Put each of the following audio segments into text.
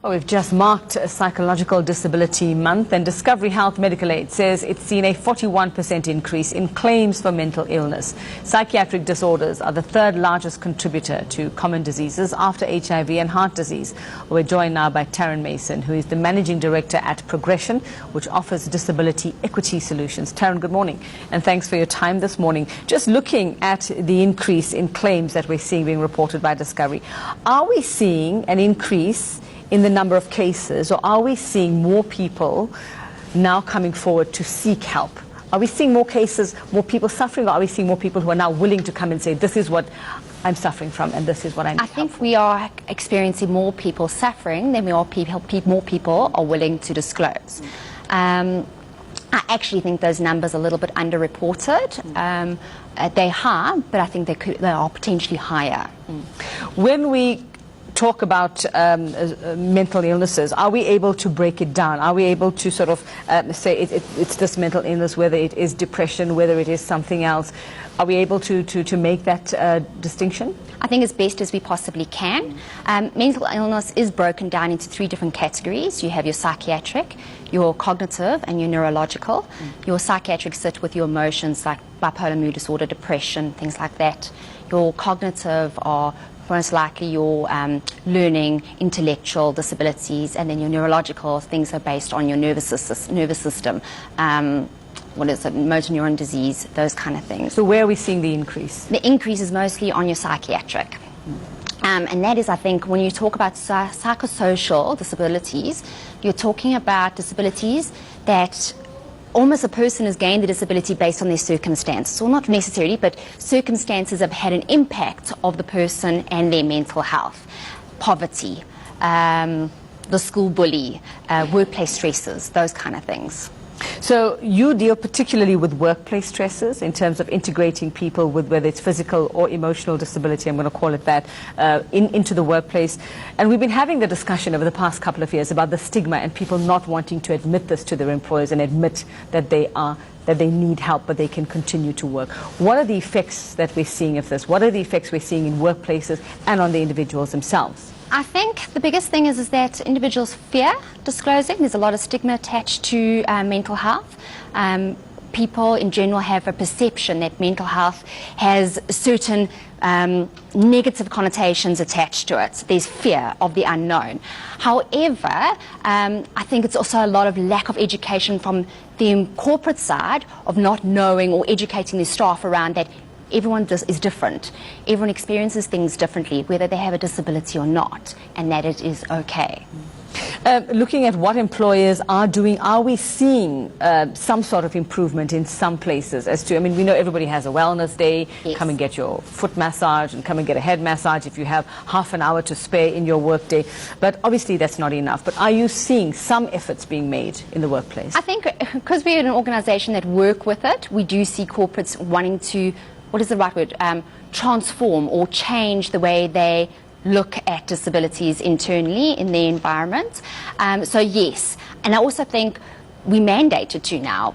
Well, we've just marked Psychological Disability Month, and Discovery Health Medical Aid says it's seen a 41% increase in claims for mental illness. Psychiatric disorders are the third largest contributor to common diseases after HIV and heart disease. We're joined now by Tarryn Mason, who is the Managing Director at Progression, which offers disability equity solutions. Tarryn, good morning, and thanks for your time this morning. Just looking at the increase in claims that we're seeing being reported by Discovery, are we seeing an increase in the number of cases, or are we seeing more people now coming forward to seek help? Are we seeing more cases, more people suffering, or are we seeing more people who are now willing to come and say, this is what I'm suffering from and this is what I need help for? I think we are experiencing more people suffering than we are more people are willing to disclose. I actually think those numbers are a little bit underreported. They're high, but I think they are potentially higher. When we talk about mental illnesses, are we able to break it down? Are we able to sort of say it's this mental illness, whether it is depression, whether it is something else? Are we able to make that distinction? I think as best as we possibly can. Mental illness is broken down into three different categories. You have your psychiatric, your cognitive, and your neurological. Your psychiatric sit with your emotions like bipolar mood disorder, depression, things like that. Your cognitive are most likely your learning, intellectual disabilities, and then your neurological things are based on your nervous system. What is it, motor neuron disease, those kind of things. So where are we seeing the increase? The increase is mostly on your psychiatric. And that is, I think, when you talk about psychosocial disabilities, you're talking about disabilities that almost a person has gained the disability based on their circumstances, or not necessarily, but circumstances have had an impact of the person and their mental health. Poverty, the school bully, workplace stresses, those kind of things. So you deal particularly with workplace stresses in terms of integrating people with whether it's physical or emotional disability, I'm going to call it that, into the workplace. And we've been having the discussion over the past couple of years about the stigma and people not wanting to admit this to their employers and admit that they need help, but they can continue to work. What are the effects that we're seeing of this? What are the effects we're seeing in workplaces and on the individuals themselves? I think the biggest thing is that individuals fear disclosing. There's a lot of stigma attached to mental health. People in general have a perception that mental health has certain negative connotations attached to it. There's fear of the unknown. However, I think it's also a lot of lack of education from the corporate side of not knowing or educating their staff around that everyone is different. Everyone experiences things differently, whether they have a disability or not, and that it is okay. Looking at what employers are doing, are we seeing some sort of improvement in some places as to, I mean, we know everybody has a wellness day, yes. Come and get your foot massage and come and get a head massage if you have half an hour to spare in your work day, but obviously that's not enough. But are you seeing some efforts being made in the workplace? I think because we're an organisation that work with it, we do see corporates wanting to, what is the right word, transform or change the way they look at disabilities internally in their environment. So yes, and I also think we mandated to now.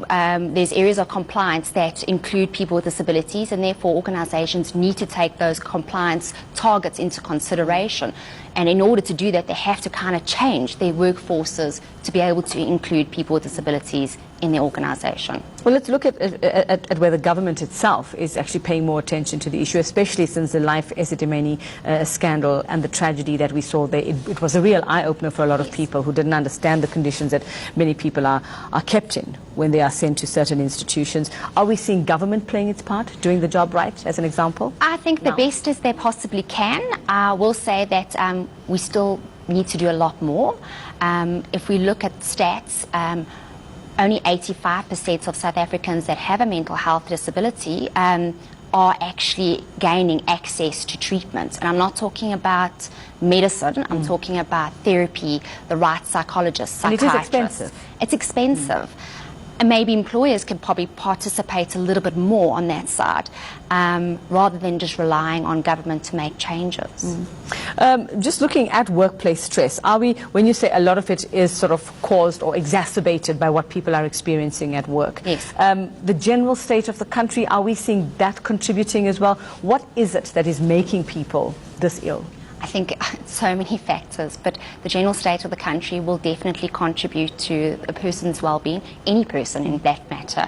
There's areas of compliance that include people with disabilities, and therefore organisations need to take those compliance targets into consideration. And in order to do that, they have to kind of change their workforces to be able to include people with disabilities in their organisation. Well, let's look at where the government itself is actually paying more attention to the issue, especially since the Life Esidimeni scandal and the tragedy that we saw there. It was a real eye-opener for a lot of people who didn't understand the conditions that many people are kept in when they are sent to certain institutions. Are we seeing government playing its part, doing the job right, as an example? I think the best as they possibly can. I will say that we still need to do a lot more. If we look at stats, only 85% of South Africans that have a mental health disability are actually gaining access to treatment. And I'm not talking about medicine, I'm talking about therapy, the right psychologist, psychiatrist. And it is expensive. It's expensive. And maybe employers can probably participate a little bit more on that side, rather than just relying on government to make changes. Just looking at workplace stress, are we, when you say a lot of it is sort of caused or exacerbated by what people are experiencing at work, yes. The general state of the country, are we seeing that contributing as well? What is it that is making people this ill? I think so many factors, but the general state of the country will definitely contribute to a person's well-being, any person in that matter.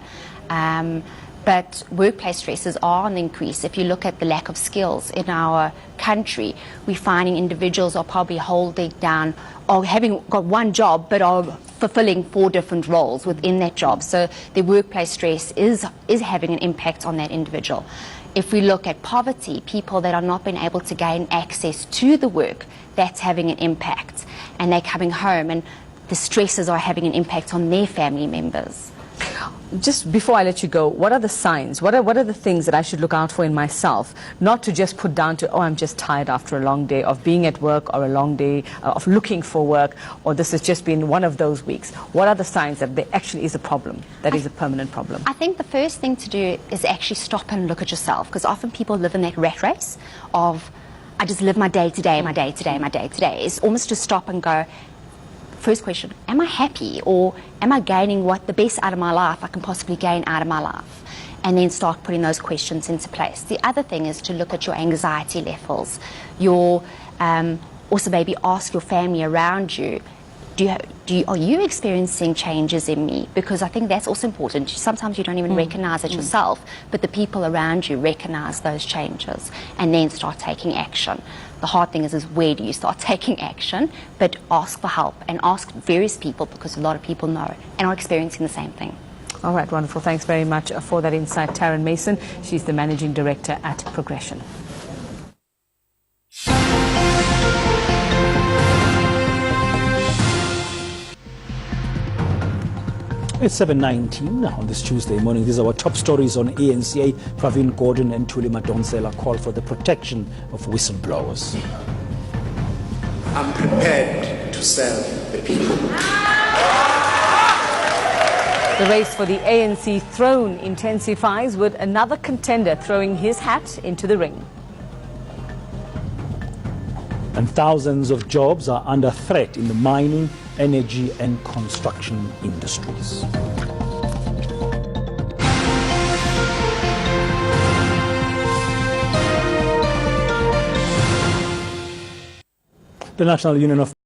But workplace stresses are on the increase. If you look at the lack of skills in our country, we're finding individuals are probably holding down or having got one job but are fulfilling 4 different roles within that job. So the workplace stress is having an impact on that individual. If we look at poverty, people that are not being able to gain access to the work, that's having an impact. And they're coming home and the stresses are having an impact on their family members. Just before I let you go, what are the signs? What are the things that I should look out for in myself? Not to just put down to, oh, I'm just tired after a long day of being at work, or a long day of looking for work, or this has just been one of those weeks. What are the signs that there actually is a problem, that is a permanent problem? I think the first thing to do is actually stop and look at yourself, because often people live in that rat race of, I just live my day to day, my day to day, my day to day. It's almost to stop and go, first question, am I happy, or am I gaining what the best out of my life I can possibly gain out of my life? And then start putting those questions into place. The other thing is to look at your anxiety levels. Also maybe ask your family around you, are you experiencing changes in me? Because I think that's also important. Sometimes you don't even recognize it yourself, but the people around you recognize those changes and then start taking action. The hard thing is where do you start taking action? But ask for help and ask various people, because a lot of people know and are experiencing the same thing. All right, wonderful. Thanks very much for that insight, Tarryn Mason. She's the Managing Director at Progression. It's 7:19 on this Tuesday morning. These are our top stories on ENCA. Pravin Gordhan and Thuli Madonsela call for the protection of whistleblowers. I'm prepared to serve the people. The race for the ANC throne intensifies, with another contender throwing his hat into the ring. And thousands of jobs are under threat in the mining, energy and construction industries. The National Union of